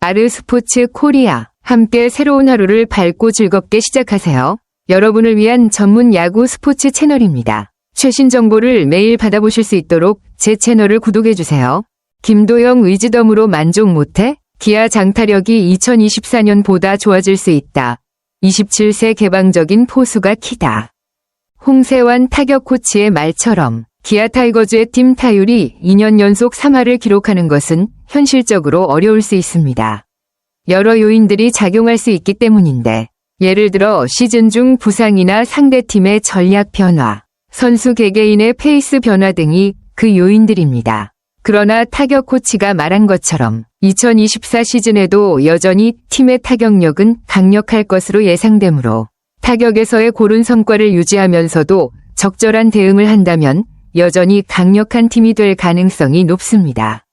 아르스포츠 코리아. 함께 새로운 하루를 밝고 즐겁게 시작하세요. 여러분을 위한 전문 야구 스포츠 채널입니다. 최신 정보를 매일 받아보실 수 있도록 제 채널을 구독해주세요. 김도영 위즈덤으로 만족 못해? 기아 장타력이 2024년보다 좋아질 수 있다. 27세 개방적인 포수가 키다. 홍세환 타격 코치의 말처럼 기아 타이거즈의 팀 타율이 2년 연속 3할을 기록하는 것은 현실적으로 어려울 수 있습니다. 여러 요인들이 작용할 수 있기 때문인데, 예를 들어 시즌 중 부상이나 상대팀의 전략 변화, 선수 개개인의 페이스 변화 등이 그 요인들입니다. 그러나 타격 코치가 말한 것처럼 2024 시즌에도 여전히 팀의 타격력은 강력할 것으로 예상되므로 타격에서의 고른 성과를 유지하면서도 적절한 대응을 한다면 여전히 강력한 팀이 될 가능성이 높습니다.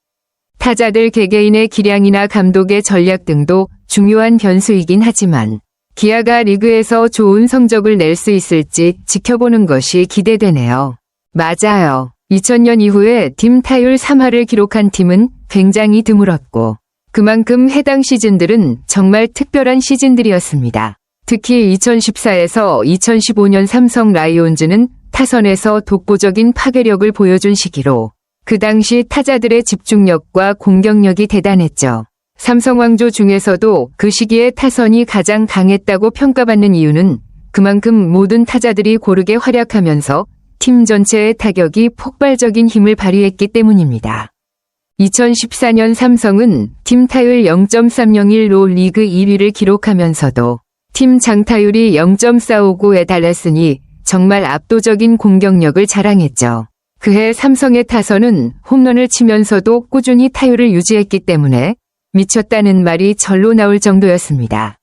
타자들 개개인의 기량이나 감독의 전략 등도 중요한 변수이긴 하지만 기아가 리그에서 좋은 성적을 낼 수 있을지 지켜보는 것이 기대되네요. 맞아요. 2000년 이후에 팀 타율 3할을 기록한 팀은 굉장히 드물었고 그만큼 해당 시즌들은 정말 특별한 시즌들이었습니다. 특히 2014에서 2015년 삼성 라이온즈는 타선에서 독보적인 파괴력을 보여준 시기로 그 당시 타자들의 집중력과 공격력이 대단했죠. 삼성 왕조 중에서도 그 시기에 타선이 가장 강했다고 평가받는 이유는 그만큼 모든 타자들이 고르게 활약하면서 팀 전체의 타격이 폭발적인 힘을 발휘했기 때문입니다. 2014년 삼성은 팀 타율 0.301로 리그 1위를 기록하면서도 팀 장타율이 0.459에 달했으니 정말 압도적인 공격력을 자랑했죠. 그해 삼성의 타선은 홈런을 치면서도 꾸준히 타율을 유지했기 때문에 미쳤다는 말이 절로 나올 정도였습니다.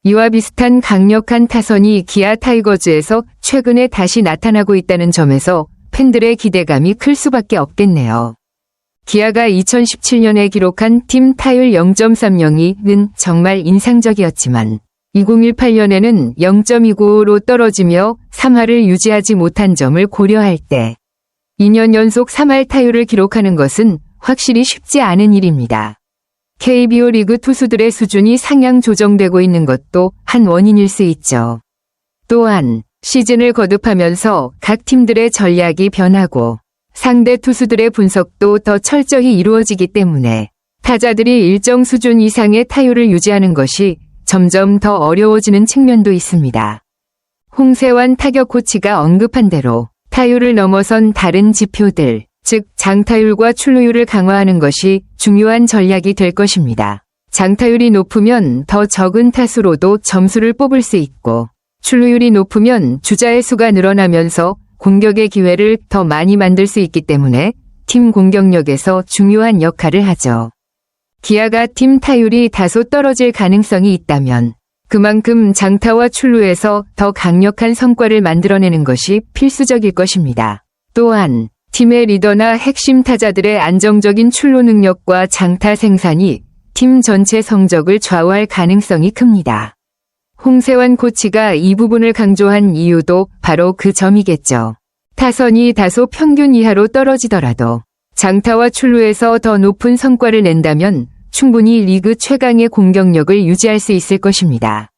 이와 비슷한 강력한 타선이 기아 타이거즈에서 최근에 다시 나타나고 있다는 점에서 팬들의 기대감이 클 수밖에 없겠네요. 기아가 2017년에 기록한 팀 타율 0.302는 정말 인상적이었지만 2018년에는 0.295로 떨어지며 3할을 유지하지 못한 점을 고려할 때 2년 연속 3할 타율을 기록하는 것은 확실히 쉽지 않은 일입니다. KBO 리그 투수들의 수준이 상향 조정되고 있는 것도 한 원인일 수 있죠. 또한 시즌을 거듭하면서 각 팀들의 전략이 변하고 상대 투수들의 분석도 더 철저히 이루어지기 때문에 타자들이 일정 수준 이상의 타율을 유지하는 것이 점점 더 어려워지는 측면도 있습니다. 홍세환 타격 코치가 언급한 대로 타율을 넘어선 다른 지표들, 즉 장타율과 출루율을 강화하는 것이 중요한 전략이 될 것입니다. 장타율이 높으면 더 적은 타수로도 점수를 뽑을 수 있고 출루율이 높으면 주자의 수가 늘어나면서 공격의 기회를 더 많이 만들 수 있기 때문에 팀 공격력에서 중요한 역할을 하죠. 기아가 팀 타율이 다소 떨어질 가능성이 있다면 그만큼 장타와 출루에서 더 강력한 성과를 만들어내는 것이 필수적일 것입니다. 또한 팀의 리더나 핵심 타자들의 안정적인 출루 능력과 장타 생산이 팀 전체 성적을 좌우할 가능성이 큽니다. 홍세환 코치가 이 부분을 강조한 이유도 바로 그 점이겠죠. 타선이 다소 평균 이하로 떨어지더라도 장타와 출루에서 더 높은 성과를 낸다면 충분히 리그 최강의 공격력을 유지할 수 있을 것입니다.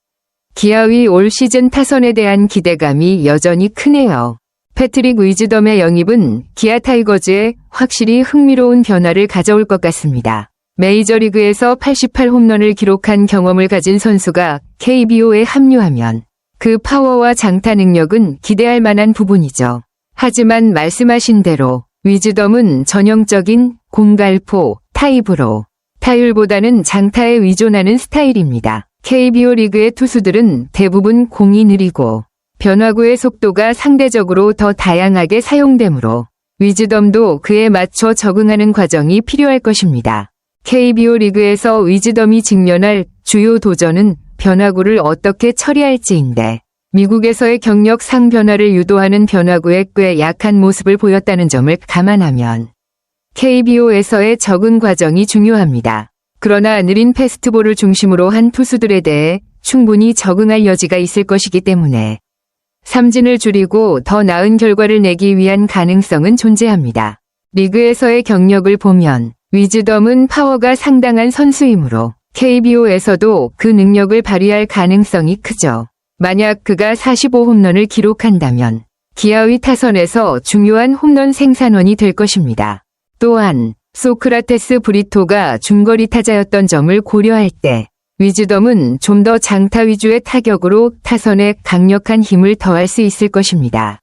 기아의 올 시즌 타선에 대한 기대감이 여전히 크네요. 패트릭 위즈덤의 영입은 기아 타이거즈에 확실히 흥미로운 변화를 가져올 것 같습니다. 메이저리그에서 88홈런을 기록한 경험을 가진 선수가 KBO에 합류하면 그 파워와 장타 능력은 기대할 만한 부분이죠. 하지만 말씀하신 대로 위즈덤은 전형적인 공갈포 타입으로 타율보다는 장타에 의존하는 스타일입니다. KBO 리그의 투수들은 대부분 공이 느리고 변화구의 속도가 상대적으로 더 다양하게 사용되므로 위즈덤도 그에 맞춰 적응하는 과정이 필요할 것입니다. KBO 리그에서 위즈덤이 직면할 주요 도전은 변화구를 어떻게 처리할지인데 미국에서의 경력상 변화를 유도하는 변화구에 꽤 약한 모습을 보였다는 점을 감안하면 KBO에서의 적응 과정이 중요합니다. 그러나 느린 패스트볼을 중심으로 한 투수들에 대해 충분히 적응할 여지가 있을 것이기 때문에 삼진을 줄이고 더 나은 결과를 내기 위한 가능성은 존재합니다. 리그에서의 경력을 보면 위즈덤은 파워가 상당한 선수이므로 KBO에서도 그 능력을 발휘할 가능성이 크죠. 만약 그가 45홈런을 기록한다면 기아의 타선에서 중요한 홈런 생산원이 될 것입니다. 또한 소크라테스 브리토가 중거리 타자였던 점을 고려할 때 위즈덤은 좀 더 장타 위주의 타격으로 타선에 강력한 힘을 더할 수 있을 것입니다.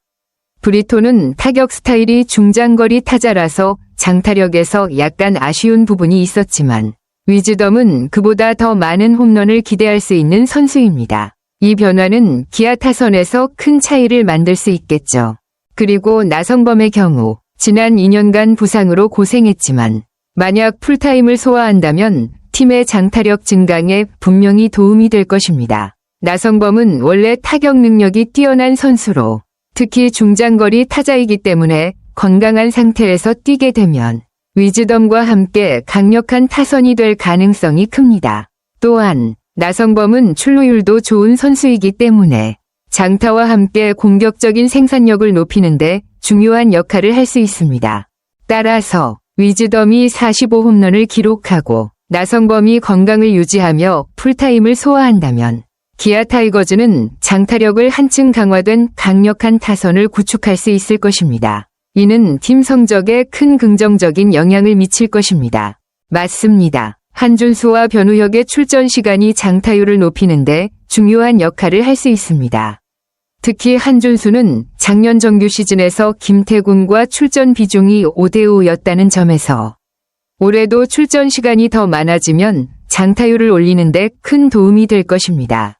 브리토는 타격 스타일이 중장거리 타자라서 장타력에서 약간 아쉬운 부분이 있었지만 위즈덤은 그보다 더 많은 홈런을 기대할 수 있는 선수입니다. 이 변화는 기아 타선에서 큰 차이를 만들 수 있겠죠. 그리고 나성범의 경우 지난 2년간 부상으로 고생했지만 만약 풀타임을 소화한다면 팀의 장타력 증강에 분명히 도움이 될 것입니다. 나성범은 원래 타격 능력이 뛰어난 선수로 특히 중장거리 타자이기 때문에 건강한 상태에서 뛰게 되면 위즈덤과 함께 강력한 타선이 될 가능성이 큽니다. 또한 나성범은 출루율도 좋은 선수이기 때문에 장타와 함께 공격적인 생산력을 높이는데 중요한 역할을 할 수 있습니다. 따라서 위즈덤이 45홈런을 기록하고 나성범이 건강을 유지하며 풀타임을 소화한다면 기아 타이거즈는 장타력을 한층 강화된 강력한 타선을 구축할 수 있을 것입니다. 이는 팀 성적에 큰 긍정적인 영향을 미칠 것입니다. 맞습니다. 한준수와 변우혁의 출전 시간이 장타율을 높이는데 중요한 역할을 할 수 있습니다. 특히 한준수는 작년 정규 시즌에서 김태군과 출전 비중이 5대5였다는 점에서 올해도 출전 시간이 더 많아지면 장타율을 올리는데 큰 도움이 될 것입니다.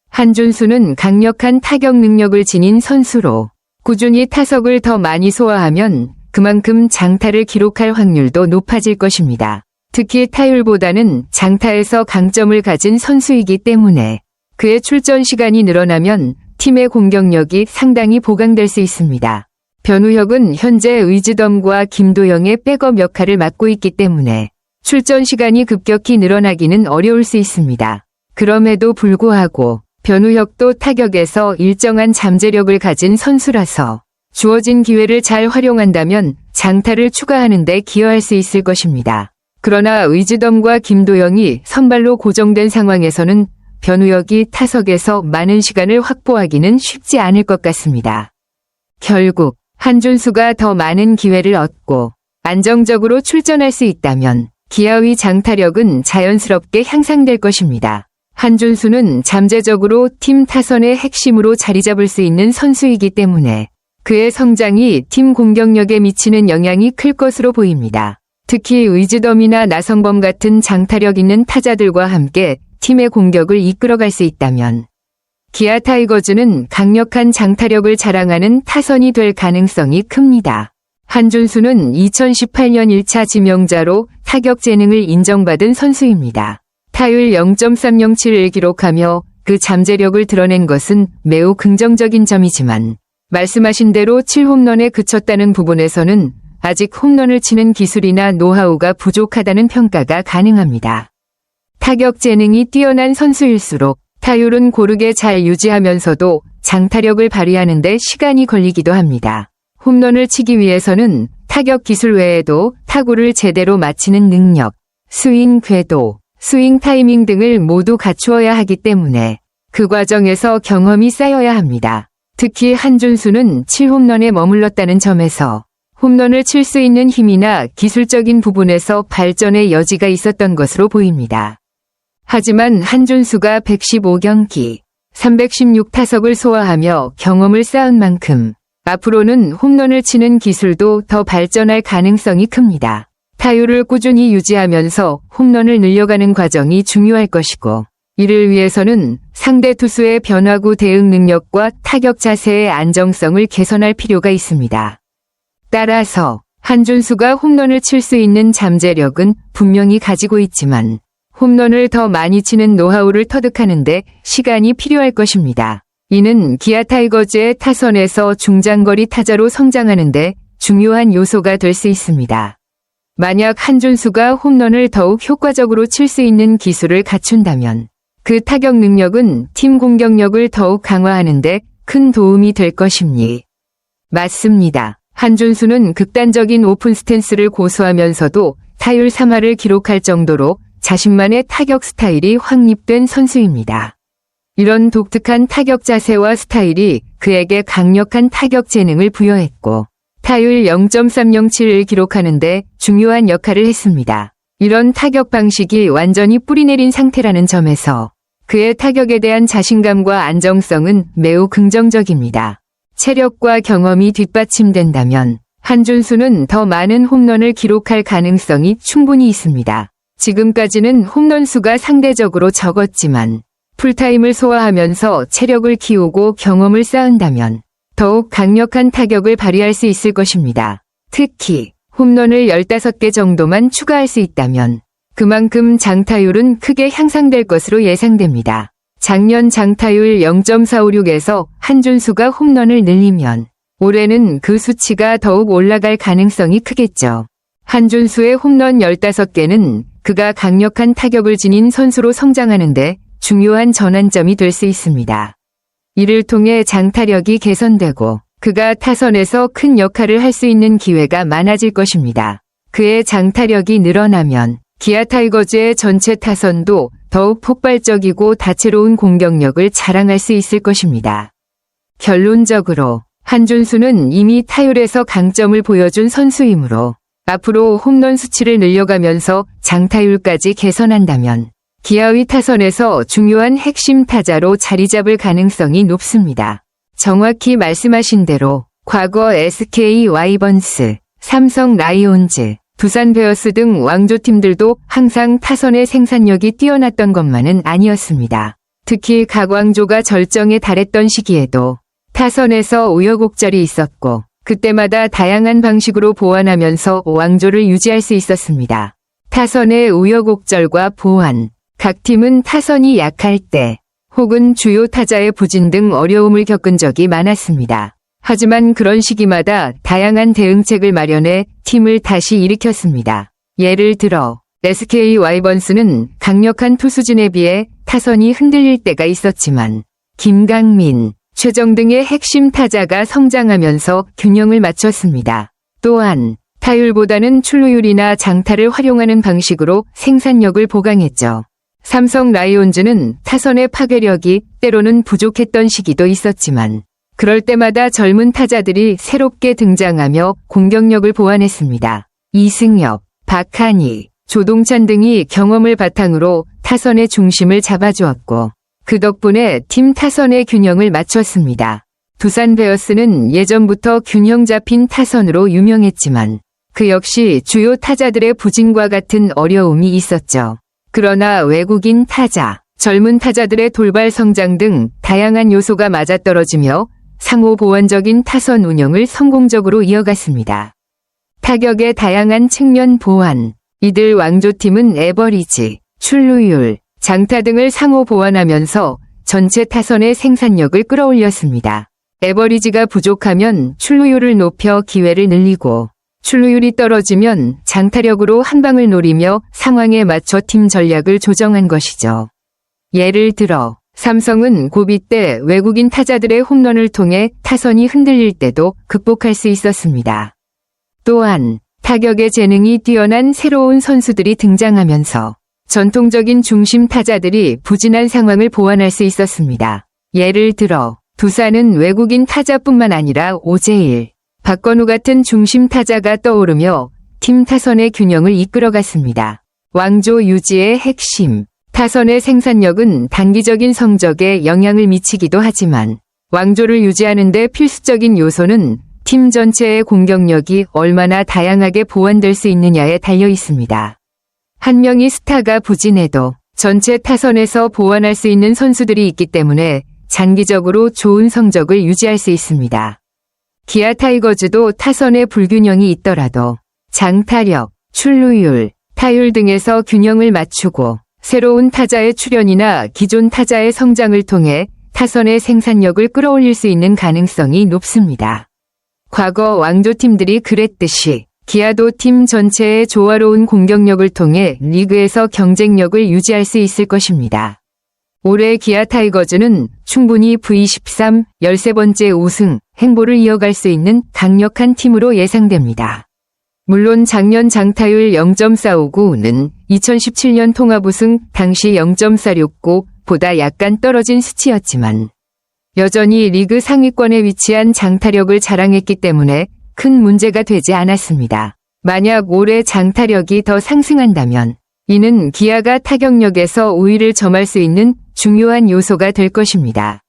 한준수는 강력한 타격 능력을 지닌 선수로 꾸준히 타석을 더 많이 소화하면 그만큼 장타를 기록할 확률도 높아질 것입니다. 특히 타율보다는 장타에서 강점을 가진 선수이기 때문에 그의 출전 시간이 늘어나면 팀의 공격력이 상당히 보강될 수 있습니다. 변우혁은 현재 위즈덤과 김도영의 백업 역할을 맡고 있기 때문에 출전 시간이 급격히 늘어나기는 어려울 수 있습니다. 그럼에도 불구하고 변우혁도 타격에서 일정한 잠재력을 가진 선수라서 주어진 기회를 잘 활용한다면 장타를 추가하는 데 기여할 수 있을 것입니다. 그러나 위즈덤과 김도영이 선발로 고정된 상황에서는 변우혁이 타석에서 많은 시간을 확보하기는 쉽지 않을 것 같습니다. 결국 한준수가 더 많은 기회를 얻고 안정적으로 출전할 수 있다면 기아의 장타력은 자연스럽게 향상될 것입니다. 한준수는 잠재적으로 팀 타선의 핵심으로 자리 잡을 수 있는 선수이기 때문에 그의 성장이 팀 공격력에 미치는 영향이 클 것으로 보입니다. 특히 위즈덤이나 나성범 같은 장타력 있는 타자들과 함께 팀의 공격을 이끌어갈 수 있다면 기아 타이거즈는 강력한 장타력을 자랑하는 타선이 될 가능성이 큽니다. 한준수는 2018년 1차 지명자로 타격 재능을 인정받은 선수입니다. 타율 0.307을 기록하며 그 잠재력을 드러낸 것은 매우 긍정적인 점이지만 말씀하신 대로 7홈런에 그쳤다는 부분에서는 아직 홈런을 치는 기술이나 노하우가 부족하다는 평가가 가능합니다. 타격 재능이 뛰어난 선수일수록 타율은 고르게 잘 유지하면서도 장타력을 발휘하는 데 시간이 걸리기도 합니다. 홈런을 치기 위해서는 타격 기술 외에도 타구를 제대로 맞히는 능력, 스윙 궤도, 스윙 타이밍 등을 모두 갖추어야 하기 때문에 그 과정에서 경험이 쌓여야 합니다. 특히 한준수는 7홈런에 머물렀다는 점에서 홈런을 칠 수 있는 힘이나 기술적인 부분에서 발전의 여지가 있었던 것으로 보입니다. 하지만 한준수가 115경기, 316타석을 소화하며 경험을 쌓은 만큼 앞으로는 홈런을 치는 기술도 더 발전할 가능성이 큽니다. 타율을 꾸준히 유지하면서 홈런을 늘려가는 과정이 중요할 것이고 이를 위해서는 상대 투수의 변화구 대응 능력과 타격 자세의 안정성을 개선할 필요가 있습니다. 따라서 한준수가 홈런을 칠 수 있는 잠재력은 분명히 가지고 있지만 홈런을 더 많이 치는 노하우를 터득하는 데 시간이 필요할 것입니다. 이는 기아 타이거즈의 타선에서 중장거리 타자로 성장하는 데 중요한 요소가 될 수 있습니다. 만약 한준수가 홈런을 더욱 효과적으로 칠 수 있는 기술을 갖춘다면 그 타격 능력은 팀 공격력을 더욱 강화하는 데 큰 도움이 될 것입니다. 맞습니다. 한준수는 극단적인 오픈 스탠스를 고수하면서도 타율 3할을 기록할 정도로 자신만의 타격 스타일이 확립된 선수입니다. 이런 독특한 타격 자세와 스타일이 그에게 강력한 타격 재능을 부여했고 타율 0.307을 기록하는 데 중요한 역할을 했습니다. 이런 타격 방식이 완전히 뿌리내린 상태라는 점에서 그의 타격에 대한 자신감과 안정성은 매우 긍정적입니다. 체력과 경험이 뒷받침된다면 한준수는 더 많은 홈런을 기록할 가능성이 충분히 있습니다. 지금까지는 홈런 수가 상대적으로 적었지만 풀타임을 소화하면서 체력을 키우고 경험을 쌓은다면 더욱 강력한 타격을 발휘할 수 있을 것입니다. 특히 홈런을 15개 정도만 추가할 수 있다면 그만큼 장타율은 크게 향상될 것으로 예상됩니다. 작년 장타율 0.456에서 한준수가 홈런을 늘리면 올해는 그 수치가 더욱 올라갈 가능성이 크겠죠. 한준수의 홈런 15개는 그가 강력한 타격을 지닌 선수로 성장하는데 중요한 전환점이 될 수 있습니다. 이를 통해 장타력이 개선되고 그가 타선에서 큰 역할을 할 수 있는 기회가 많아질 것입니다. 그의 장타력이 늘어나면 기아 타이거즈의 전체 타선도 더욱 폭발적이고 다채로운 공격력을 자랑할 수 있을 것입니다. 결론적으로 한준수는 이미 타율에서 강점을 보여준 선수이므로 앞으로 홈런 수치를 늘려가면서 장타율까지 개선한다면 기아의 타선에서 중요한 핵심 타자로 자리 잡을 가능성이 높습니다. 정확히 말씀하신 대로 과거 SK 와이번스, 삼성 라이온즈, 두산 베어스 등 왕조팀들도 항상 타선의 생산력이 뛰어났던 것만은 아니었습니다. 특히 박왕조가 절정에 달했던 시기에도 타선에서 우여곡절이 있었고 그때마다 다양한 방식으로 보완하면서 왕조를 유지할 수 있었습니다. 타선의 우여곡절과 보완, 각 팀은 타선이 약할 때 혹은 주요 타자의 부진 등 어려움을 겪은 적이 많았습니다. 하지만 그런 시기마다 다양한 대응책을 마련해 팀을 다시 일으켰습니다. 예를 들어 SK 와이번스는 강력한 투수진에 비해 타선이 흔들릴 때가 있었지만 김강민, 최정 등의 핵심 타자가 성장하면서 균형을 맞췄습니다. 또한 타율보다는 출루율이나 장타를 활용하는 방식으로 생산력을 보강했죠. 삼성 라이온즈는 타선의 파괴력이 때로는 부족했던 시기도 있었지만 그럴 때마다 젊은 타자들이 새롭게 등장하며 공격력을 보완했습니다. 이승엽, 박한희, 조동찬 등이 경험을 바탕으로 타선의 중심을 잡아주었고 그 덕분에 팀 타선의 균형을 맞췄습니다. 두산 베어스는 예전부터 균형 잡힌 타선으로 유명했지만 그 역시 주요 타자들의 부진과 같은 어려움이 있었죠. 그러나 외국인 타자, 젊은 타자들의 돌발 성장 등 다양한 요소가 맞아떨어지며 상호 보완적인 타선 운영을 성공적으로 이어갔습니다. 타격의 다양한 측면 보완, 이들 왕조팀은 에버리지, 출루율, 장타 등을 상호 보완하면서 전체 타선의 생산력을 끌어올렸습니다. 에버리지가 부족하면 출루율을 높여 기회를 늘리고 출루율이 떨어지면 장타력으로 한 방을 노리며 상황에 맞춰 팀 전략을 조정한 것이죠. 예를 들어 삼성은 고비 때 외국인 타자들의 홈런을 통해 타선이 흔들릴 때도 극복할 수 있었습니다. 또한 타격의 재능이 뛰어난 새로운 선수들이 등장하면서 전통적인 중심 타자들이 부진한 상황을 보완할 수 있었습니다. 예를 들어 두산은 외국인 타자뿐만 아니라 오재일, 박건우 같은 중심 타자가 떠오르며 팀 타선의 균형을 이끌어갔습니다. 왕조 유지의 핵심, 타선의 생산력은 단기적인 성적에 영향을 미치기도 하지만 왕조를 유지하는 데 필수적인 요소는 팀 전체의 공격력이 얼마나 다양하게 보완될 수 있느냐에 달려 있습니다. 한 명의 스타가 부진해도 전체 타선에서 보완할 수 있는 선수들이 있기 때문에 장기적으로 좋은 성적을 유지할 수 있습니다. 기아 타이거즈도 타선의 불균형이 있더라도 장타력, 출루율, 타율 등에서 균형을 맞추고 새로운 타자의 출현이나 기존 타자의 성장을 통해 타선의 생산력을 끌어올릴 수 있는 가능성이 높습니다. 과거 왕조팀들이 그랬듯이 기아도 팀 전체의 조화로운 공격력을 통해 리그에서 경쟁력을 유지할 수 있을 것입니다. 올해 기아 타이거즈는 충분히 V13 13번째 우승 행보를 이어갈 수 있는 강력한 팀으로 예상됩니다. 물론 작년 장타율 0.459는 2017년 통합 우승 당시 0.469보다 약간 떨어진 수치였지만 여전히 리그 상위권에 위치한 장타력을 자랑했기 때문에 큰 문제가 되지 않았습니다. 만약 올해 장타력이 더 상승한다면 이는 기아가 타격력에서 우위를 점할 수 있는 중요한 요소가 될 것입니다.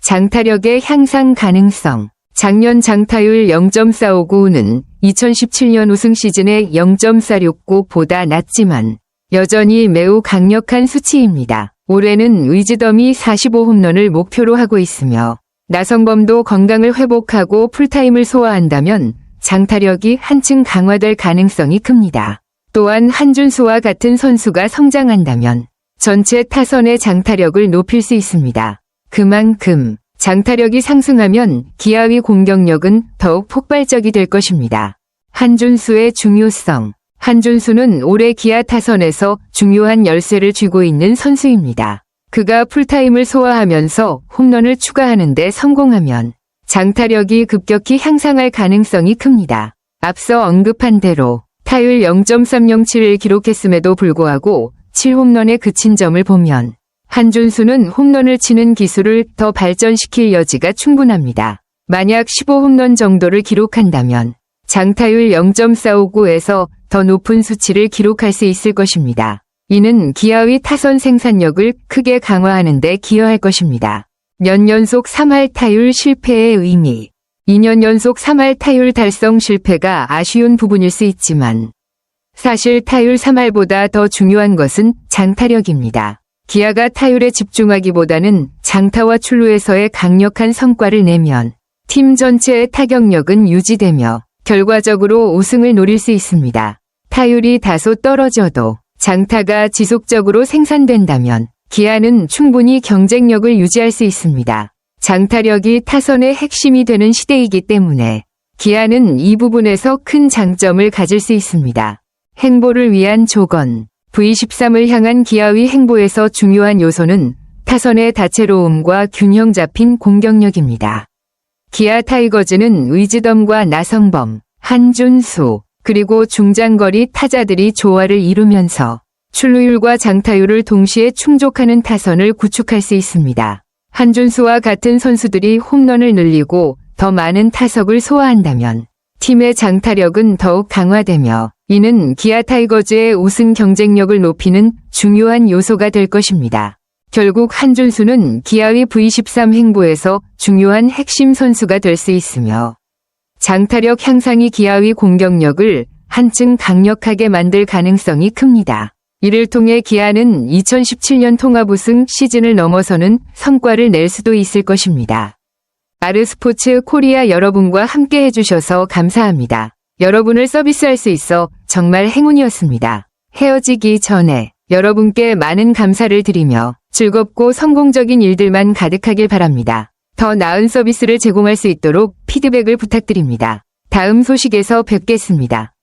장타력의 향상 가능성. 작년 장타율 0.459는 2017년 우승 시즌의 0.469보다 낮지만 여전히 매우 강력한 수치입니다. 올해는 의지덤이 45홈런을 목표로 하고 있으며 나성범도 건강을 회복하고 풀타임을 소화한다면 장타력이 한층 강화될 가능성이 큽니다. 또한 한준수와 같은 선수가 성장한다면 전체 타선의 장타력을 높일 수 있습니다. 그만큼 장타력이 상승하면 기아의 공격력은 더욱 폭발적이 될 것입니다. 한준수의 중요성. 한준수는 올해 기아 타선에서 중요한 열쇠를 쥐고 있는 선수입니다. 그가 풀타임을 소화하면서 홈런을 추가하는 데 성공하면 장타력이 급격히 향상할 가능성이 큽니다. 앞서 언급한 대로 타율 0.307을 기록했음에도 불구하고 7홈런에 그친 점을 보면 한준수는 홈런을 치는 기술을 더 발전시킬 여지가 충분합니다. 만약 15홈런 정도를 기록한다면 장타율 0.459에서 더 높은 수치를 기록할 수 있을 것입니다. 이는 기아의 타선 생산력을 크게 강화하는 데 기여할 것입니다. 몇 연속 3할 타율 실패의 의미. 2년 연속 3할 타율 달성 실패가 아쉬운 부분일 수 있지만 사실 타율 3할보다 더 중요한 것은 장타력입니다. 기아가 타율에 집중하기보다는 장타와 출루에서의 강력한 성과를 내면 팀 전체의 타격력은 유지되며 결과적으로 우승을 노릴 수 있습니다. 타율이 다소 떨어져도 장타가 지속적으로 생산된다면 기아는 충분히 경쟁력을 유지할 수 있습니다. 장타력이 타선의 핵심이 되는 시대이기 때문에 기아는 이 부분에서 큰 장점을 가질 수 있습니다. 행보를 위한 조건. V13을 향한 기아의 행보에서 중요한 요소는 타선의 다채로움과 균형 잡힌 공격력입니다. 기아 타이거즈는 의지덤과 나성범, 한준수, 그리고 중장거리 타자들이 조화를 이루면서 출루율과 장타율을 동시에 충족하는 타선을 구축할 수 있습니다. 한준수와 같은 선수들이 홈런을 늘리고 더 많은 타석을 소화한다면 팀의 장타력은 더욱 강화되며 이는 기아 타이거즈의 우승 경쟁력을 높이는 중요한 요소가 될 것입니다. 결국 한준수는 기아의 V13 행보에서 중요한 핵심 선수가 될 수 있으며 장타력 향상이 기아의 공격력을 한층 강력하게 만들 가능성이 큽니다. 이를 통해 기아는 2017년 통합 우승 시즌을 넘어서는 성과를 낼 수도 있을 것입니다. 아르스포츠 코리아 여러분과 함께 해주셔서 감사합니다. 여러분을 서비스할 수 있어 정말 행운이었습니다. 헤어지기 전에 여러분께 많은 감사를 드리며 즐겁고 성공적인 일들만 가득하길 바랍니다. 더 나은 서비스를 제공할 수 있도록 피드백을 부탁드립니다. 다음 소식에서 뵙겠습니다.